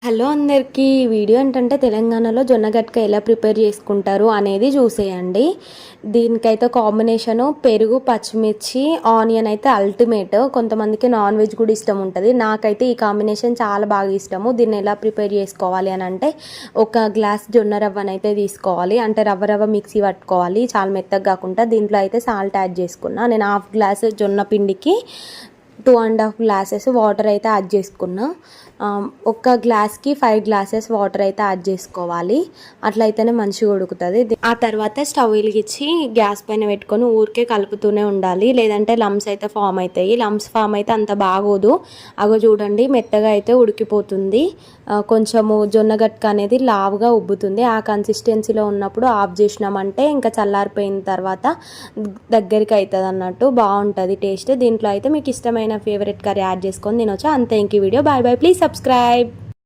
Hello అందరికీ. ఈ video ఏంటంటే తెలంగాణలో జొన్న గట్క ఎలా ప్రిపేర్ చేసుకుంటారు అనేది చూసేయండి. దీనికైతే కాంబినేషను పెరుగు, పచ్చిమిర్చి, ఆనియన్ అయితే అల్టిమేట్. కొంతమందికి నాన్ వెజ్ కూడా ఇష్టం ఉంటుంది. నాకైతే ఈ కాంబినేషన్ చాలా బాగా ఇష్టము. దీన్ని ఎలా ప్రిపేర్ చేసుకోవాలి అని అంటే, ఒక గ్లాస్ జొన్న రవ్వనైతే తీసుకోవాలి. అంటే రవ్వ మిక్సీ పట్టుకోవాలి, చాలా మెత్తగా కాకుండా. దీంట్లో అయితే సాల్ట్ యాడ్ చేసుకున్నా. నేను హాఫ్ గ్లాస్ జొన్న పిండికి 2.5 గ్లాసెస్ వాటర్ అయితే యాడ్ చేసుకున్నా. ఒక గ్లాస్కి 5 గ్లాసెస్ వాటర్ అయితే యాడ్ చేసుకోవాలి. అట్లయితేనే మంచిగా ఉడుకుతుంది. ఆ తర్వాత స్టవ్ వెలిగించి గ్యాస్ పైన పెట్టుకొని ఊరికే కలుపుతూనే ఉండాలి, లేదంటే లమ్స్ అయితే ఫామ్ అవుతాయి. లమ్స్ ఫామ్ అయితే అంత బాగోదు. అగో చూడండి, మెత్తగా అయితే ఉడికిపోతుంది. కొంచెము జొన్న గట్క అనేది లావుగా ఉబ్బుతుంది. ఆ కన్సిస్టెన్సీలో ఉన్నప్పుడు ఆఫ్ చేసినామంటే ఇంకా చల్లారిపోయిన తర్వాత దగ్గరికి అవుతుంది అన్నట్టు. బాగుంటుంది టేస్ట్. దీంట్లో అయితే మీకు ఇష్టమైన ఫేవరెట్ కర్రీ యాడ్ చేసుకొని తినొచ్చు. అంతే. ఇంక video. Bye bye. Please subscribe.